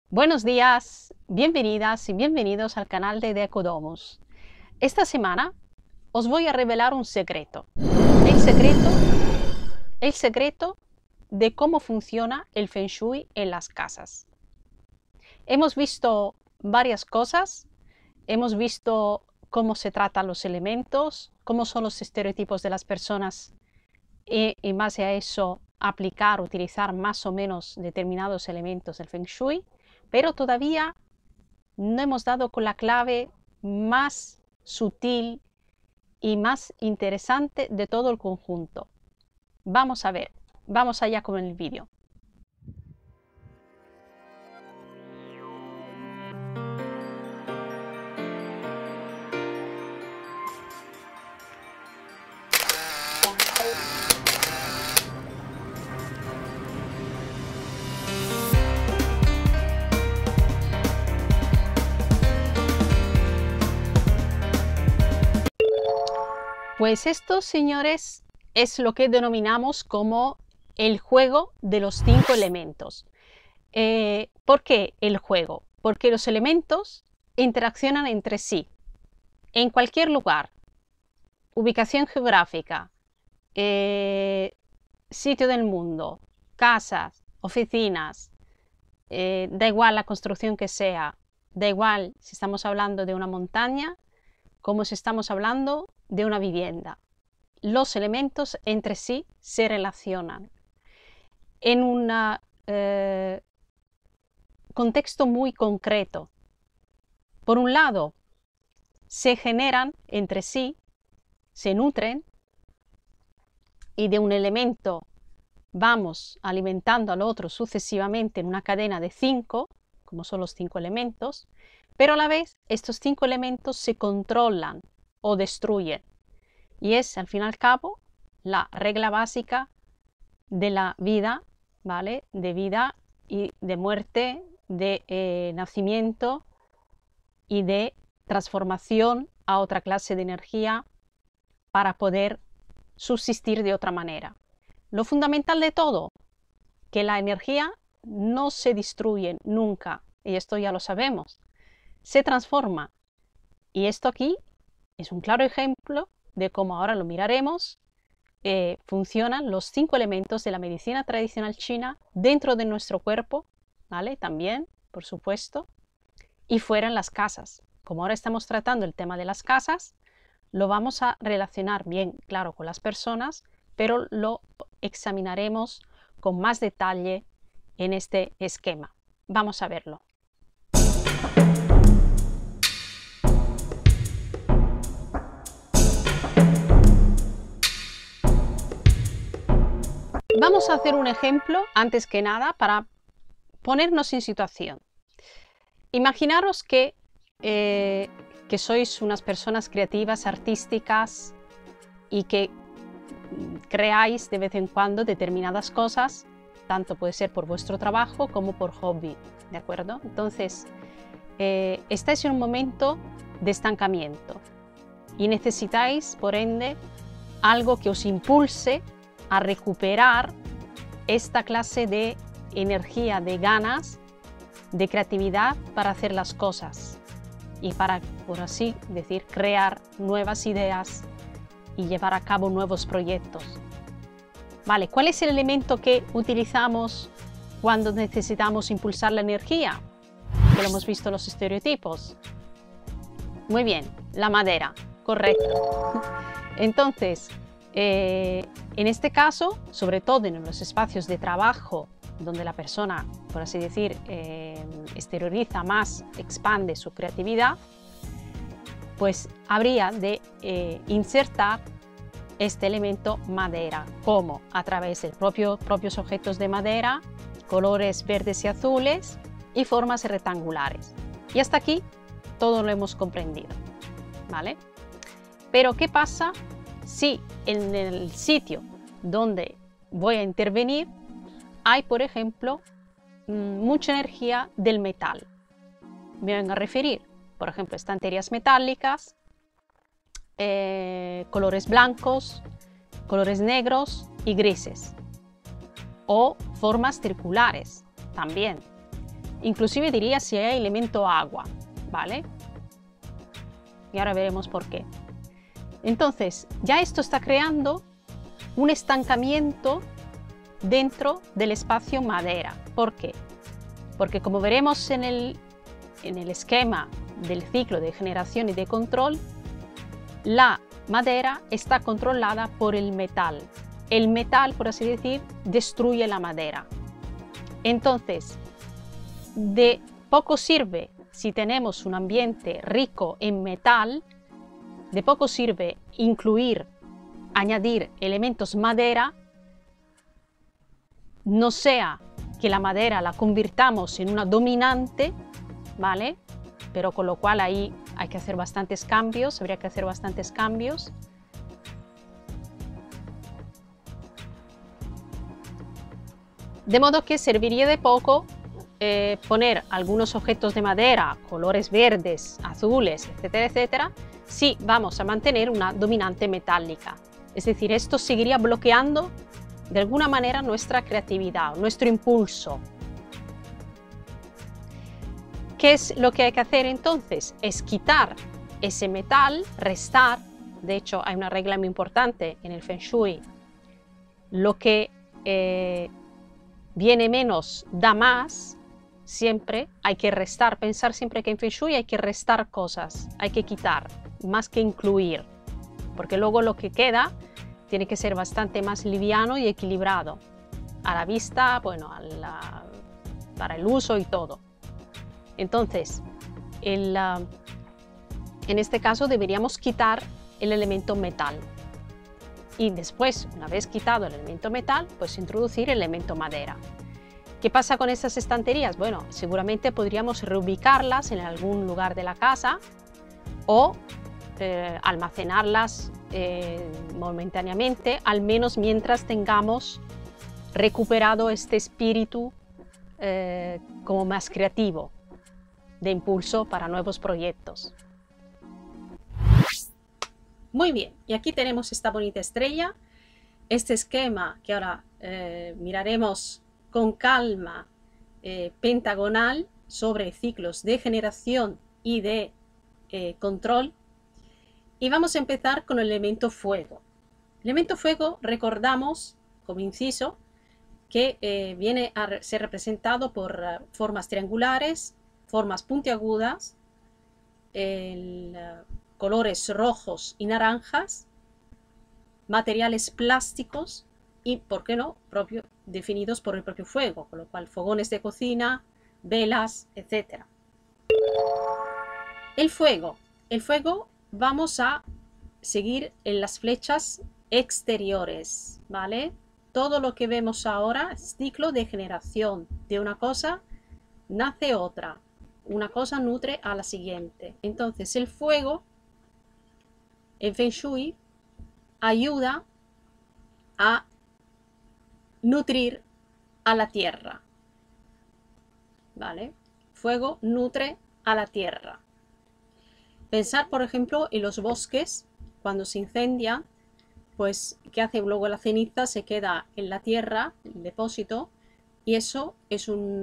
Buenos días, bienvenidas y bienvenidos al canal de Decodomus. Esta semana os voy a revelar un secreto. El secreto de cómo funciona el Feng Shui en las casas. Hemos visto varias cosas, hemos visto cómo se tratan los elementos, cómo son los estereotipos de las personas y en base a eso aplicar, utilizar más o menos determinados elementos del Feng Shui. Pero todavía no hemos dado con la clave más sutil y más interesante de todo el conjunto. Vamos a ver, vamos allá con el vídeo. Pues esto, señores, es lo que denominamos como el juego de los 5 elementos. ¿Por qué el juego? Porque los elementos interaccionan entre sí, en cualquier lugar, ubicación geográfica, sitio del mundo, casas, oficinas, da igual la construcción que sea, da igual si estamos hablando de una montaña, como si estamos hablando de una vivienda. Los elementos entre sí se relacionan en un contexto muy concreto. Por un lado, se generan entre sí, se nutren, y de un elemento vamos alimentando al otro sucesivamente en una cadena de 5, como son los 5 elementos, pero a la vez estos 5 elementos se controlan o destruyen. Y es, al fin y al cabo, la regla básica de la vida, ¿vale? De vida y de muerte, de nacimiento y de transformación a otra clase de energía para poder subsistir de otra manera. Lo fundamental de todo, que la energía no se destruye nunca, y esto ya lo sabemos, se transforma. Y esto aquí es un claro ejemplo de cómo ahora lo miraremos, funcionan los 5 elementos de la medicina tradicional china dentro de nuestro cuerpo, ¿vale? También, por supuesto, y fuera en las casas. Como ahora estamos tratando el tema de las casas, lo vamos a relacionar bien, claro, con las personas, pero lo examinaremos con más detalle en este esquema. Vamos a verlo. Vamos a hacer un ejemplo, antes que nada, para ponernos en situación. Imaginaros que sois unas personas creativas, artísticas, y que creáis de vez en cuando determinadas cosas, tanto puede ser por vuestro trabajo como por hobby, ¿de acuerdo? Entonces, estáis en un momento de estancamiento y necesitáis, por ende, algo que os impulse a recuperar esta clase de energía, de ganas, de creatividad para hacer las cosas y para, por así decir, crear nuevas ideas y llevar a cabo nuevos proyectos. Vale, ¿cuál es el elemento que utilizamos cuando necesitamos impulsar la energía? Que lo hemos visto en los estereotipos. Muy bien, la madera, correcto. Entonces, en este caso, sobre todo en los espacios de trabajo donde la persona, por así decir, exterioriza más, expande su creatividad, pues habría de insertar este elemento madera, como a través de propios objetos de madera, colores verdes y azules y formas rectangulares. Y hasta aquí todo lo hemos comprendido, ¿vale? Pero ¿qué pasa si en el sitio donde voy a intervenir hay, por ejemplo, mucha energía del metal? Me vengo a referir, por ejemplo, estanterías metálicas, colores blancos, colores negros y grises, o formas circulares también. inclusive diría si hay elemento agua, ¿vale? Y ahora veremos por qué. Entonces, ya esto está creando un estancamiento dentro del espacio madera. ¿Por qué? Porque como veremos en el esquema del ciclo de generación y de control, la madera está controlada por el metal. El metal, por así decir, destruye la madera. Entonces, de poco sirve si tenemos un ambiente rico en metal, de poco sirve añadir elementos madera, no sea que la madera la convirtamos en una dominante, ¿vale? Pero con lo cual ahí hay que hacer bastantes cambios, habría que hacer bastantes cambios. De modo que serviría de poco poner algunos objetos de madera, colores verdes, azules, etcétera, etcétera, si vamos a mantener una dominante metálica. Es decir, esto seguiría bloqueando de alguna manera nuestra creatividad, nuestro impulso. ¿Qué es lo que hay que hacer entonces? Es quitar ese metal, restar. De hecho, hay una regla muy importante en el Feng Shui. Lo que viene menos da más. Siempre hay que restar, pensar siempre que en Feng Shui hay que restar cosas, hay que quitar, más que incluir, porque luego lo que queda tiene que ser bastante más liviano y equilibrado, a la vista, bueno, para el uso y todo. Entonces, en este caso deberíamos quitar el elemento metal y después, una vez quitado el elemento metal, pues introducir el elemento madera. ¿Qué pasa con estas estanterías? Bueno, seguramente podríamos reubicarlas en algún lugar de la casa o almacenarlas momentáneamente, al menos mientras tengamos recuperado este espíritu como más creativo, de impulso para nuevos proyectos. Muy bien, y aquí tenemos esta bonita estrella, este esquema que ahora miraremos con calma, pentagonal, sobre ciclos de generación y de control. Y vamos a empezar con el elemento fuego. El elemento fuego, recordamos, como inciso, que viene a ser representado por formas triangulares, formas puntiagudas, colores rojos y naranjas, materiales plásticos y, ¿por qué no?, definidos por el propio fuego, con lo cual fogones de cocina, velas, etc. El fuego vamos a seguir en las flechas exteriores, ¿vale? Todo lo que vemos ahora es ciclo de generación. De una cosa nace otra, una cosa nutre a la siguiente. Entonces el fuego en Feng Shui ayuda a nutrir a la tierra, ¿vale? Fuego nutre a la tierra. Pensar, por ejemplo, en los bosques, cuando se incendia, pues, ¿qué hace? Luego la ceniza se queda en la tierra, el depósito, y eso es un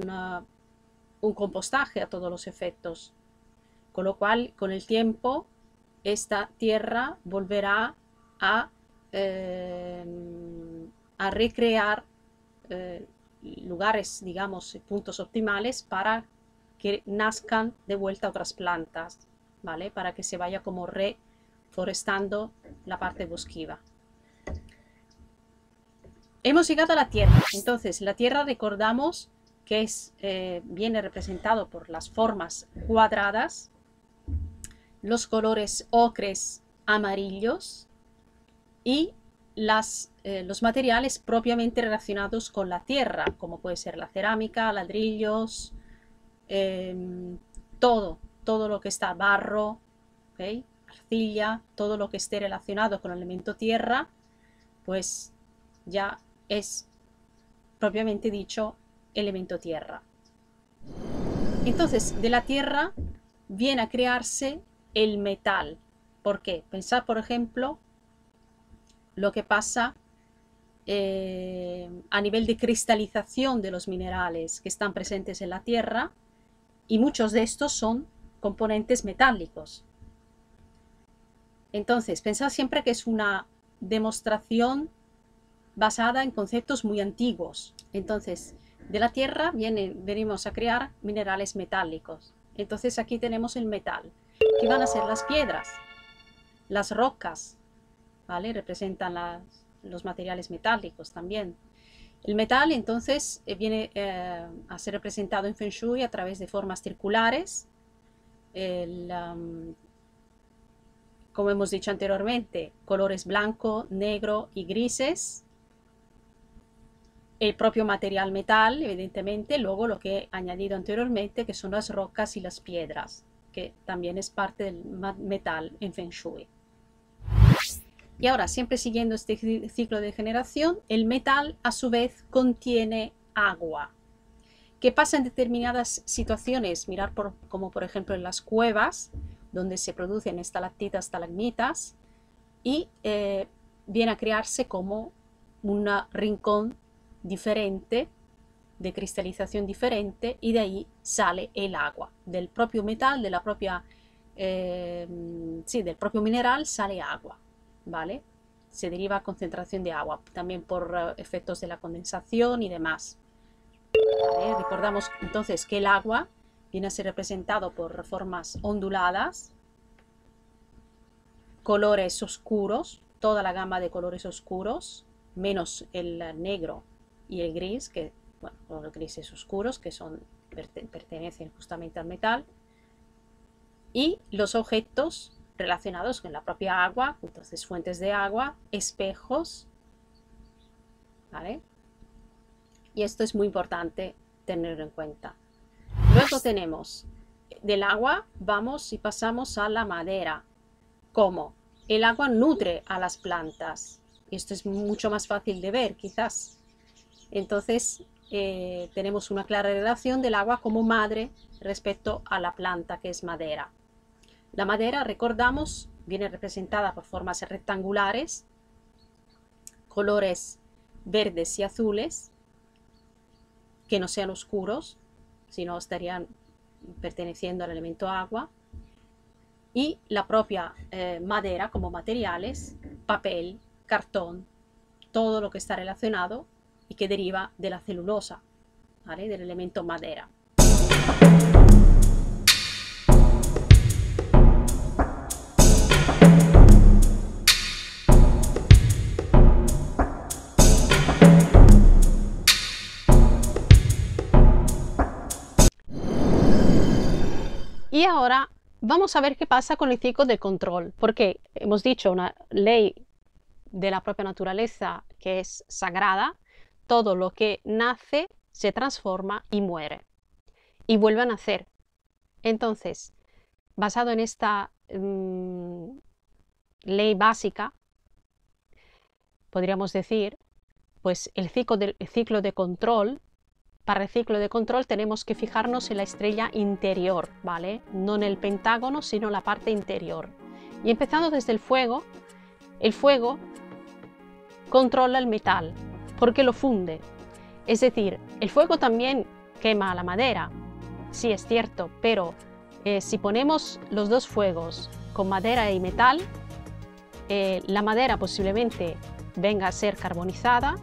compostaje a todos los efectos. Con lo cual, con el tiempo, esta tierra volverá a recrear lugares, digamos, puntos optimales para que nazcan de vuelta otras plantas, ¿vale? Para que se vaya como reforestando la parte bosquiva. Hemos llegado a la Tierra. Entonces, la Tierra, recordamos que viene representado por las formas cuadradas, los colores ocres, amarillos y los materiales propiamente relacionados con la tierra, como puede ser la cerámica, ladrillos, todo lo que está, barro, ¿okay?, arcilla, todo lo que esté relacionado con el elemento tierra, pues ya es propiamente dicho elemento tierra. Entonces, de la tierra viene a crearse el metal. ¿Por qué? Pensad, por ejemplo, lo que pasa a nivel de cristalización de los minerales que están presentes en la tierra. y muchos de estos son componentes metálicos. Entonces, pensad siempre que es una demostración basada en conceptos muy antiguos. Entonces, de la Tierra venimos a crear minerales metálicos. Entonces aquí tenemos el metal, que van a ser las piedras, las rocas, ¿vale? Representan los materiales metálicos también. El metal entonces viene a ser representado en Feng Shui a través de formas circulares. Como hemos dicho anteriormente, colores blanco, negro y grises. El propio material metal, evidentemente, luego lo que he añadido anteriormente, que son las rocas y las piedras, que también es parte del metal en Feng Shui. Y ahora, siempre siguiendo este ciclo de generación, el metal a su vez contiene agua. ¿Qué pasa en determinadas situaciones? Mirar como por ejemplo en las cuevas, donde se producen estalactitas, estalagmitas, y viene a crearse como un rincón diferente, de cristalización diferente, y de ahí sale el agua. Del propio metal, de la propia, del propio mineral sale agua, ¿vale? Se deriva a concentración de agua, también por efectos de la condensación y demás. ¿Vale? Recordamos entonces que el agua viene a ser representado por formas onduladas, colores oscuros, toda la gama de colores oscuros, menos el negro y el gris, que, bueno, los grises oscuros, que pertenecen justamente al metal, y los objetos relacionados con la propia agua, entonces fuentes de agua, espejos, ¿vale? Y esto es muy importante tenerlo en cuenta. Luego tenemos del agua, vamos y pasamos a la madera. ¿Cómo? El agua nutre a las plantas. Esto es mucho más fácil de ver, quizás. Entonces, tenemos una clara relación del agua como madre respecto a la planta, que es madera. La madera, recordamos, viene representada por formas rectangulares, colores verdes y azules, que no sean oscuros, sino estarían perteneciendo al elemento agua, y la propia madera como materiales, papel, cartón, todo lo que está relacionado y que deriva de la celulosa, ¿vale? Del elemento madera. Y ahora vamos a ver qué pasa con el ciclo de control, porque hemos dicho una ley de la propia naturaleza que es sagrada: todo lo que nace se transforma y muere y vuelve a nacer. Entonces, basado en esta ley básica, podríamos decir, pues el ciclo de control. Para el ciclo de control tenemos que fijarnos en la estrella interior, ¿vale? No en el pentágono, sino en la parte interior. Y empezando desde el fuego controla el metal, porque lo funde. Es decir, el fuego también quema la madera, sí es cierto, pero si ponemos los dos fuegos con madera y metal, la madera posiblemente venga a ser carbonizada.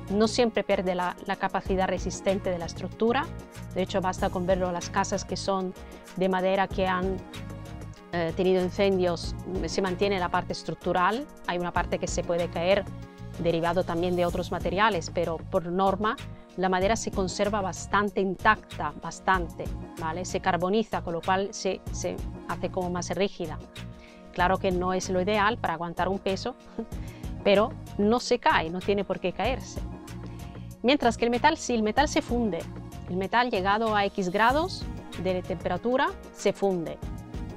No siempre pierde la capacidad resistente de la estructura. De hecho, basta con verlo, las casas que son de madera que han tenido incendios, se mantiene la parte estructural. Hay una parte que se puede caer, derivado también de otros materiales, pero por norma la madera se conserva bastante intacta, ¿vale? Se carboniza, con lo cual se hace como más rígida. Claro que no es lo ideal para aguantar un peso, pero no se cae, no tiene por qué caerse. Mientras que el metal, sí, el metal se funde. El metal, llegado a X grados de temperatura, se funde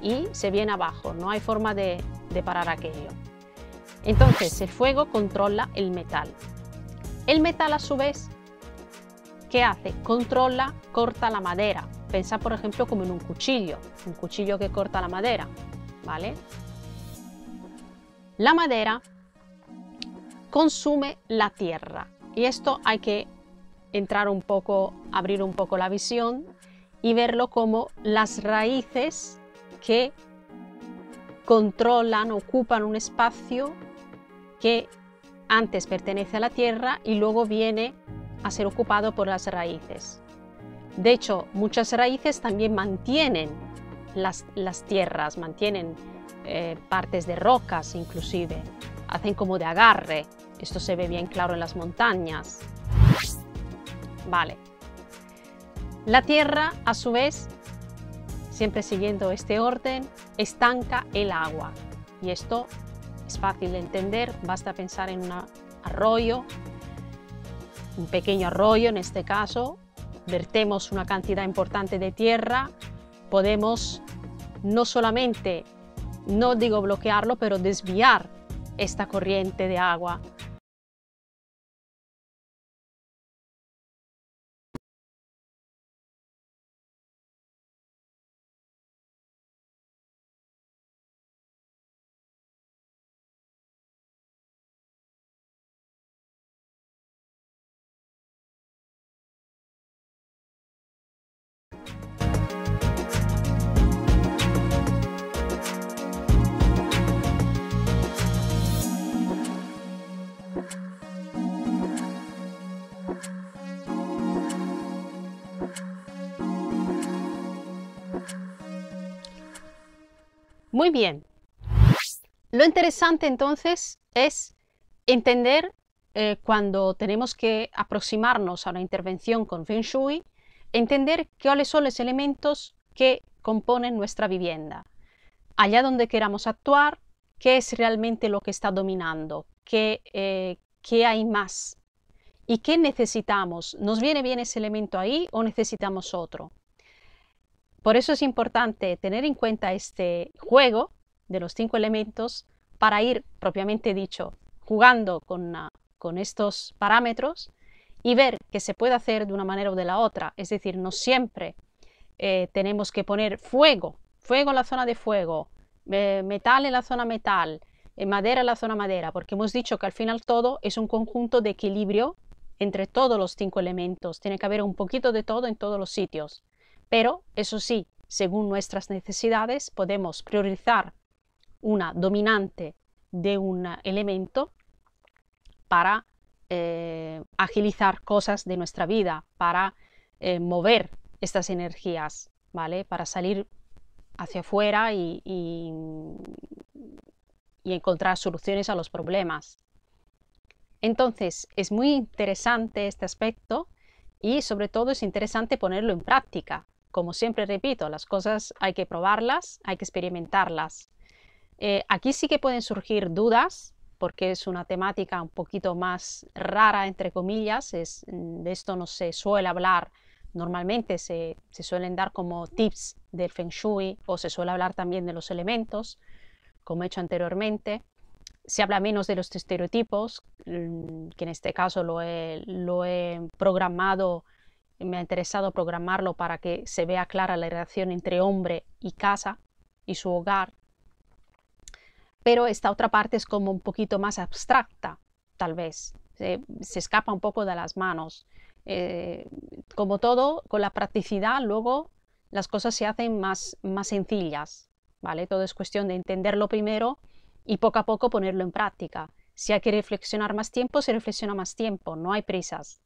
y se viene abajo. No hay forma de parar aquello. Entonces, el fuego controla el metal. El metal, a su vez, ¿qué hace? Controla, corta la madera. Pensad, por ejemplo, como en un cuchillo que corta la madera, ¿vale? La madera consume la tierra. Y esto hay que entrar un poco, abrir un poco la visión y verlo como las raíces que controlan, ocupan un espacio que antes pertenece a la tierra y luego viene a ser ocupado por las raíces. De hecho, muchas raíces también mantienen las tierras, mantienen partes de rocas inclusive, hacen como de agarre. Esto se ve bien claro en las montañas. Vale. La tierra, a su vez, siempre siguiendo este orden, estanca el agua. Y esto es fácil de entender, basta pensar en un arroyo, un pequeño arroyo en este caso, vertemos una cantidad importante de tierra, podemos no solamente, no digo bloquearlo, pero desviar esta corriente de agua. Muy bien. Lo interesante entonces es entender cuando tenemos que aproximarnos a una intervención con Feng Shui, entender cuáles son los elementos que componen nuestra vivienda. Allá donde queramos actuar, qué es realmente lo que está dominando, qué hay más y qué necesitamos. ¿Nos viene bien ese elemento ahí o necesitamos otro? Por eso es importante tener en cuenta este juego de los 5 elementos para ir, propiamente dicho, jugando con estos parámetros y ver qué se puede hacer de una manera o de la otra. Es decir, no siempre tenemos que poner fuego en la zona de fuego, metal en la zona metal, madera en la zona madera, porque hemos dicho que al final todo es un conjunto de equilibrio entre todos los 5 elementos. Tiene que haber un poquito de todo en todos los sitios. Pero, eso sí, según nuestras necesidades, podemos priorizar una dominante de un elemento para agilizar cosas de nuestra vida, para mover estas energías, ¿vale? Para salir hacia afuera y encontrar soluciones a los problemas. Entonces, es muy interesante este aspecto y sobre todo es interesante ponerlo en práctica. Como siempre repito, las cosas hay que probarlas, hay que experimentarlas. Aquí sí que pueden surgir dudas, porque es una temática un poquito más rara, entre comillas. De esto no se suele hablar normalmente, se suelen dar como tips del Feng Shui o se suele hablar también de los elementos, como he hecho anteriormente. Se habla menos de los estereotipos, que en este caso lo he programado. Me ha interesado programarlo para que se vea clara la relación entre hombre y casa y su hogar. Pero esta otra parte es como un poquito más abstracta, tal vez. Se escapa un poco de las manos. Como todo, con la practicidad luego las cosas se hacen más sencillas, ¿vale? Todo es cuestión de entenderlo primero y poco a poco ponerlo en práctica. Si hay que reflexionar más tiempo, se reflexiona más tiempo, no hay prisas.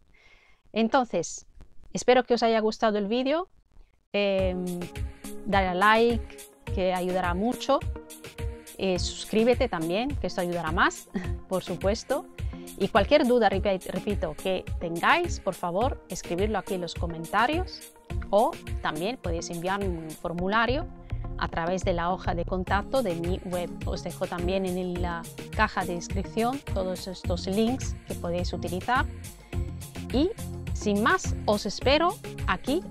Entonces, espero que os haya gustado el vídeo, dale a like, que ayudará mucho, suscríbete también, que esto ayudará más, por supuesto, y cualquier duda, repito, que tengáis, por favor, escribirlo aquí en los comentarios, o también podéis enviar un formulario a través de la hoja de contacto de mi web. Os dejo también en la caja de descripción todos estos links que podéis utilizar. Y sin más, os espero aquí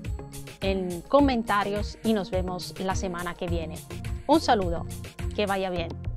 en comentarios y nos vemos la semana que viene. Un saludo, que vaya bien.